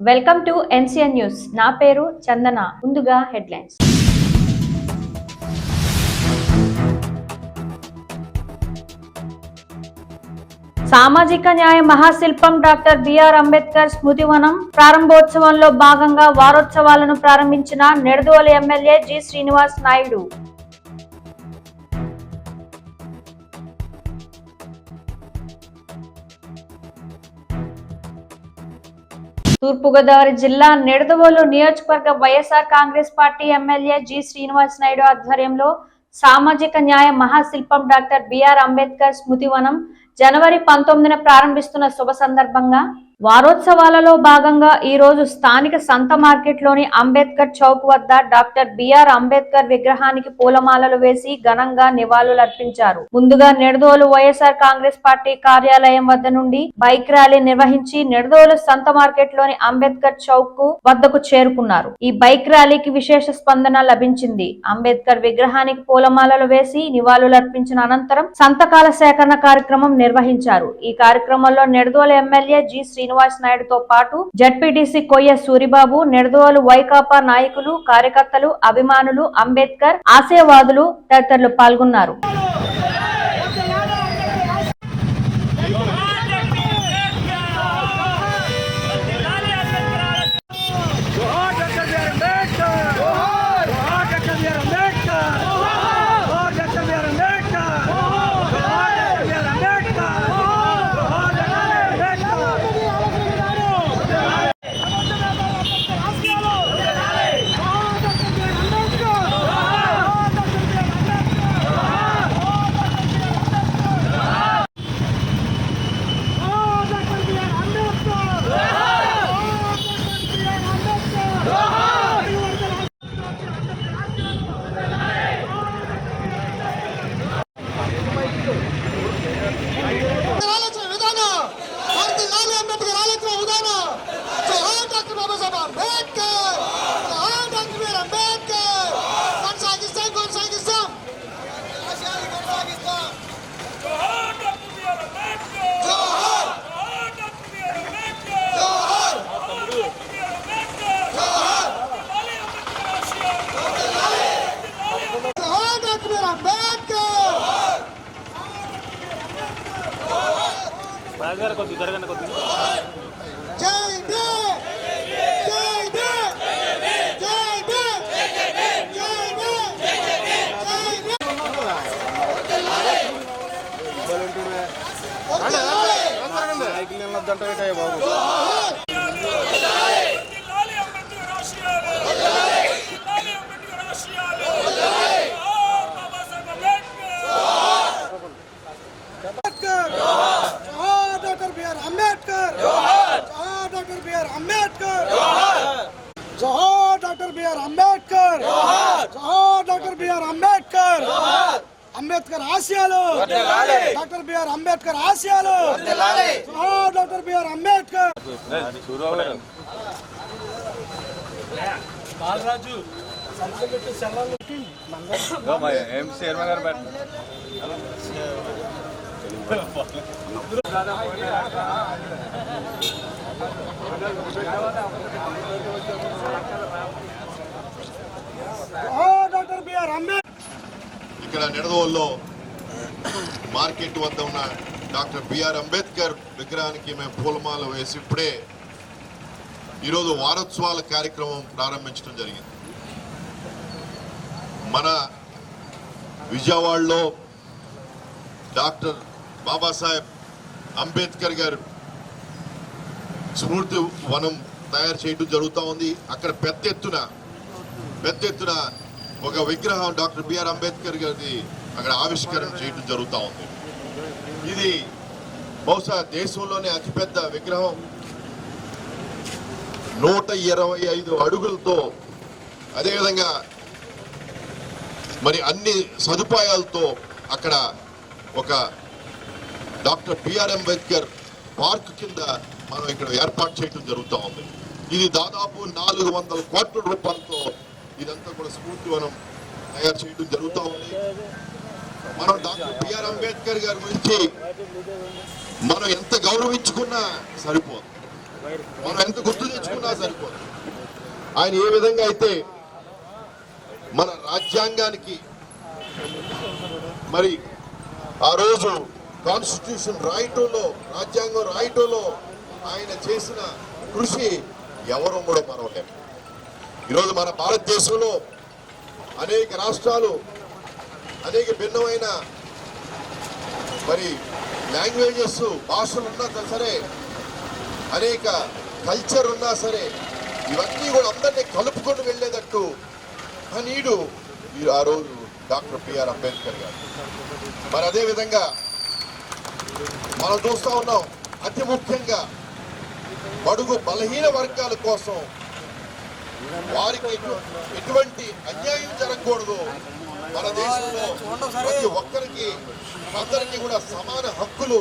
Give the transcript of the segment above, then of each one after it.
Welcome to NCN news. నా పేరు చందన. ముందుగా హెడ్లైన్స్. సామాజిక న్యాయ మహాశిల్పం డాక్టర్ బిఆర్ అంబేద్కర్ స్మృతివనం ప్రారంభోత్సవంలో భాగంగా వారోత్సవాలను ప్రారంభించిన నిడదవోలు ఎమ్మెల్యే జి శ్రీనివాస్ నాయుడు. తూర్పుగోదావరి జిల్లా నిడదవోలు నియోజకవర్గ YSR Congress party MLA G Srinivas Naidu ఆధ్వర్యంలో సామాజిక న్యాయ మహాశిల్పం డాక్టర్ బిఆర్ అంబేద్కర్ స్మృతివనం జనవరి 19న ప్రారంభిస్తున్న శుభ సందర్భంగా వారోత్సవాలలో భాగంగా ఈ రోజు స్థానిక సంత మార్కెట్ లోని అంబేద్కర్ చౌక్ వద్ద డాక్టర్ బిఆర్ అంబేద్కర్ విగ్రహానికి పూలమాలలు వేసి ఘనంగా నివాళులర్పించారు. ముందుగా నిడదవోలు వైఎస్ఆర్ కాంగ్రెస్ పార్టీ కార్యాలయం వద్ద నుండి బైక్ ర్యాలీ నిర్వహించి నిడదవోలు సంత మార్కెట్ లోని అంబేద్కర్ చౌక్ వద్దకు చేరుకున్నారు. ఈ బైక్ ర్యాలీకి విశేష స్పందన లభించింది. అంబేద్కర్ విగ్రహానికి పూలమాలలు వేసి నివాళులర్పించిన అనంతరం సంతకాల సేకరణ కార్యక్రమం నిర్వహించారు. ఈ కార్యక్రమంలో నిడదవోలు ఎమ్మెల్యే జి శ్రీనివాస్ నాయుడుతో పాటు జడ్పీటీసీ కొయ్య సూరిబాబు, నిడదవోలు వైకాపా నాయకులు, కార్యకర్తలు, అభిమానులు, అంబేద్కర్ ఆశయవాదులు తదితరులు పాల్గొన్నారు. అంబేద్కర్ ఆశయాలు డాక్టర్ బిఆర్ అంబేద్కర్ ఆశయాలు doctor B R Ambedkar Balaraju doctor B R Ambedkar ఇక్కడ నిడదవోలులో మార్కెట్ వద్ద ఉన్న డాక్టర్ బిఆర్ అంబేద్కర్ విగ్రహానికి మేము పూలమాల వేసి ఇప్పుడే ఈరోజు వారోత్సవాల కార్యక్రమం ప్రారంభించడం జరిగింది. మన విజయవాడలో డాక్టర్ బాబాసాహెబ్ అంబేద్కర్ గారు స్మృతి వనం తయారు చేయడం జరుగుతూ ఉంది. అక్కడ పెద్ద ఎత్తున ఒక విగ్రహం డాక్టర్ బిఆర్ అంబేద్కర్ గారిది అక్కడ ఆవిష్కరణ చేయడం జరుగుతూ ఉంది. ఇది బహుశా దేశంలోనే అతిపెద్ద విగ్రహం. 125 అడుగులతో, అదేవిధంగా మరి అన్ని సదుపాయాలతో అక్కడ ఒక డాక్టర్ బిఆర్ అంబేద్కర్ పార్క్ కింద మనం ఇక్కడ ఏర్పాటు చేయడం జరుగుతూ ఉంది. ఇది దాదాపు 400 కోట్ల రూపాయలతో ఇదంతా కూడా స్ఫూర్తి వనం తయారు చేయడం జరుగుతూ ఉంది. మనం డాక్టర్ బిఆర్ అంబేద్కర్ గారి గురించి మనం ఎంత గౌరవించుకున్నా సరిపోదు. మనం ఎంత గుర్తు తెచ్చుకున్నా సరిపోదు. ఆయన ఏ విధంగా అయితే మన రాజ్యాంగానికి మరి ఆ రోజు కాన్స్టిట్యూషన్ రాయటంలో, రాజ్యాంగం రాయటంలో ఆయన చేసిన కృషి ఎవరు కూడా మరవలేరు. ఈరోజు మన భారతదేశంలో అనేక రాష్ట్రాలు, అనేక భిన్నమైన మరి లాంగ్వేజెస్, భాషలు ఉన్నా సరే, అనేక కల్చర్ ఉన్నా సరే, ఇవన్నీ కూడా అందరినీ కలుపుకొని వెళ్ళేటట్టు నీడు ఆ రోజు డాక్టర్ బిఆర్ అంబేద్కర్ గారు. మరి అదేవిధంగా మనం చూస్తూ ఉన్నాం, అతి ముఖ్యంగా బడుగు బలహీన వర్గాల కోసం వారికి ఎటువంటి అన్యాయం జరగకూడదు. మన దేశంలో ప్రతి ఒక్కరికి, అందరికీ కూడా సమాన హక్కులు,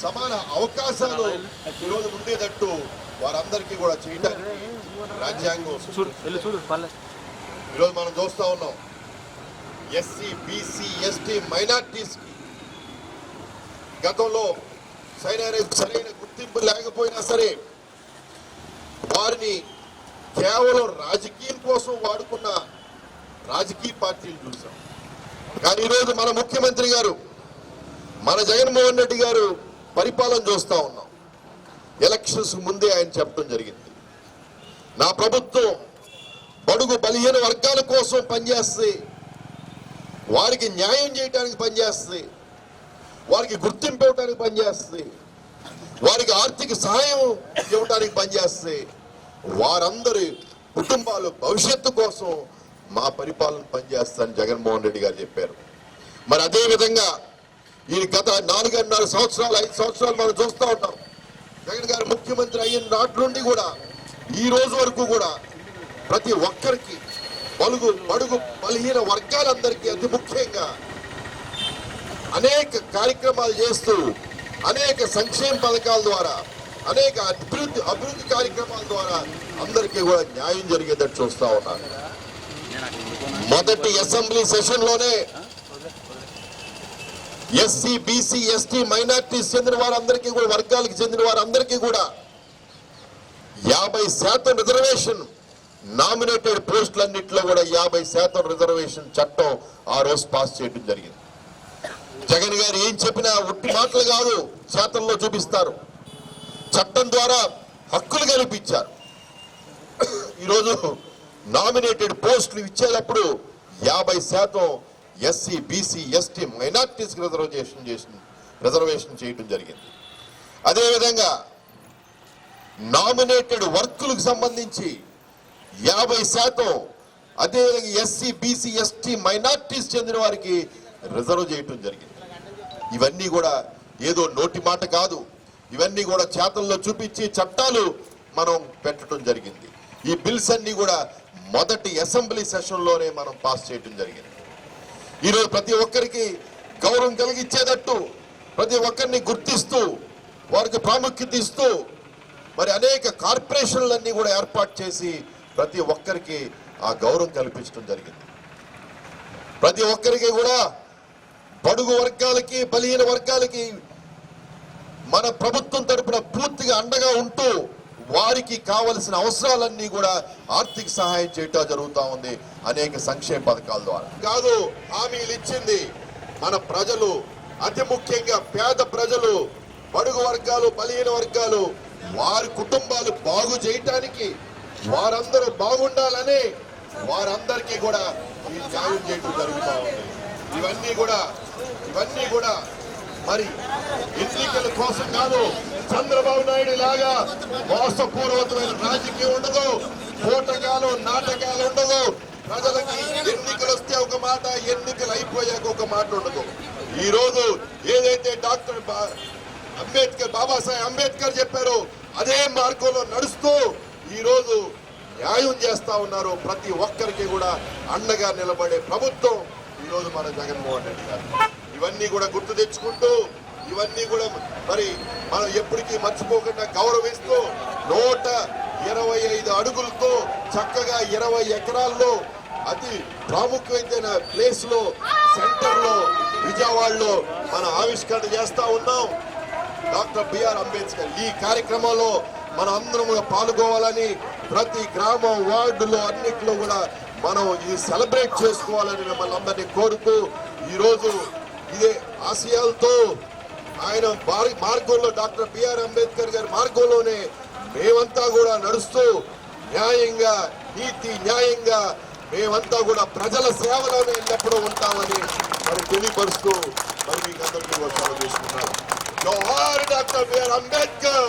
సమాన అవకాశాలు ఈరోజు ఉండేటట్టు వారందరికీ కూడా చేయడానికి రాజ్యాంగం. ఈరోజు మనం చూస్తా ఉన్నాం, ఎస్సీ, బీసీ, ఎస్టీ, మైనార్టీస్ గతంలో సరైన గుర్తింపు లేకపోయినా సరే వారిని కేవలం రాజకీయం కోసం వాడుకున్న రాజకీయ పార్టీలు చూసాం. కానీ ఈరోజు మన ముఖ్యమంత్రి గారు, మన జగన్మోహన్ రెడ్డి గారు పరిపాలన చూస్తా ఉన్నాం. ఎలక్షన్స్ ముందే ఆయన చెప్పడం జరిగింది, నా ప్రభుత్వం బడుగు బలహీన వర్గాల కోసం పనిచేస్తుంది, వారికి న్యాయం చేయడానికి పనిచేస్తుంది, వారికి గుర్తింపు ఇవ్వడానికి పనిచేస్తుంది, వారికి ఆర్థిక సహాయం ఇవ్వడానికి పనిచేస్తుంది, వారందరి కుటుంబాలు భవిష్యత్తు కోసం మా పరిపాలన పనిచేస్తానని జగన్మోహన్ రెడ్డి గారు చెప్పారు. మరి అదే విధంగా ఈ గత 4.5 సంవత్సరాలు, 5 సంవత్సరాలు మనం చూస్తూ ఉంటాం. జగన్ గారు ముఖ్యమంత్రి అయిన నాటి నుండి కూడా ఈ రోజు వరకు కూడా ప్రతి ఒక్కరికి, బడుగు బలహీన వర్గాలందరికీ అతి ముఖ్యంగా అనేక కార్యక్రమాలు చేస్తూ, అనేక సంక్షేమ పథకాల ద్వారా, అనేక అభివృద్ధి కార్యక్రమాల ద్వారా అందరికీ కూడా న్యాయం జరిగేటట్టు చూస్తా ఉన్నారు. మొదటి అసెంబ్లీ సెషన్ లోనే ఎస్సీ, బీసీ, ఎస్టీ, మైనార్టీస్ చెందిన వారందరికీ కూడా, వర్గాలకు చెందిన వారందరికీ కూడా 50% రిజర్వేషన్, నామినేటెడ్ పోస్టులన్నింటిలో కూడా 50% రిజర్వేషన్ చట్టం ఆ రోజు పాస్ చేయడం జరిగింది. జగన్ గారు ఏం చెప్పినా ఉట్టి మాటలు కాదు, చేతల్లో చూపిస్తారు. చట్టం ద్వారా హక్కులు కల్పించారు. ఈరోజు నామినేటెడ్ పోస్టులు ఇచ్చేటప్పుడు 50% ఎస్సీ, బీసీ, ఎస్టీ, మైనార్టీస్కి రిజర్వేషన్ చేయడం జరిగింది. అదేవిధంగా నామినేటెడ్ వర్కులకు సంబంధించి 50%, అదేవిధంగా ఎస్సీ, బీసీ, ఎస్టీ, మైనార్టీస్ చెందిన వారికి రిజర్వ్ చేయడం జరిగింది. ఇవన్నీ కూడా ఏదో నోటి మాట కాదు, ఇవన్నీ కూడా చేతల్లో చూపించి చట్టాలు మనం పెట్టడం జరిగింది. ఈ బిల్స్ అన్ని కూడా మొదటి అసెంబ్లీ సెషన్లోనే మనం పాస్ చేయడం జరిగింది. ఈరోజు ప్రతి ఒక్కరికి గౌరవం కలిగించేటట్టు, ప్రతి ఒక్కరిని గుర్తిస్తూ, వారికి ప్రాముఖ్యత ఇస్తూ, మరి అనేక కార్పొరేషన్లన్నీ కూడా ఏర్పాటు చేసి ప్రతి ఒక్కరికి ఆ గౌరవం కల్పించడం జరిగింది. ప్రతి ఒక్కరికి కూడా బడుగు వర్గాలకి, బలహీన వర్గాలకి మన ప్రభుత్వం తరపున పూర్తిగా అండగా ఉంటూ వారికి కావలసిన అవసరాలన్నీ కూడా ఆర్థిక సహాయం చేయటం జరుగుతూ ఉంది అనేక సంక్షేమ పథకాల ద్వారా. కాదు, హామీలు ఇచ్చింది మన ప్రజలు, అతి ముఖ్యంగా పేద ప్రజలు, బడుగు వర్గాలు, బలహీన వర్గాలు, వారి కుటుంబాలు బాగు చేయటానికి, వారందరూ బాగుండాలని వారందరికీ కూడా ఈ న్యాయం చేయడం జరుగుతూ ఉంది. ఇవన్నీ కూడా మరి ఎన్నికల కోసం కాదు, చంద్రబాబు నాయుడు లాగా మోసపూర్వకమైన రాజకీయం ఉండదు, పోటకాలు, నాటకాలు ఉండదు. ప్రజలకి ఎన్నికలు వస్తే ఒక మాట, ఎన్నికలు అయిపోయాక ఒక మాట ఉండదు. ఈ రోజు ఏదైతే డాక్టర్ అంబేద్కర్, బాబాసాహెబ్ అంబేద్కర్ చెప్పారో అదే మార్గంలో నడుస్తూ ఈ రోజు న్యాయం చేస్తా ఉన్నారు. ప్రతి ఒక్కరికి కూడా అండగా నిలబడే ప్రభుత్వం ఈ రోజు మన జగన్మోహన్ రెడ్డి గారు. ఇవన్నీ కూడా గుర్తు తెచ్చుకుంటూ, ఇవన్నీ కూడా మరి మనం ఎప్పటికీ మర్చిపోకుండా గౌరవిస్తూ 125 అడుగులతో చక్కగా 20 ఎకరాల్లో అతి ప్రాముఖ్యమైన ప్లేస్ లో, సెంటర్ లో, విజయవాడలో మన ఆవిష్కరణ చేస్తా ఉన్నాం డాక్టర్ బిఆర్ అంబేద్కర్. ఈ కార్యక్రమంలో మనం అందరం కూడా పాల్గొవాలని, ప్రతి గ్రామం వార్డులో అన్నిట్లో కూడా మనం ఇది సెలబ్రేట్ చేసుకోవాలని మిమ్మల్ని అందరినీ కోరుతూ, ఈరోజు ఇదే ఆశయాలతో ఆయన మార్గంలో, డాక్టర్ బిఆర్ అంబేద్కర్ గారి మార్గంలోనే మేమంతా కూడా నడుస్తూ న్యాయంగా, నీతి న్యాయంగా మేమంతా కూడా ప్రజల సేవలోనే ఎల్లప్పుడూ ఉంటామని మరి తెలియపరుస్తూ మరి మీకు అందరికీ వర్షాలు చేసుకున్నాను. జోహార్ డాక్టర్ బిఆర్ అంబేద్కర్.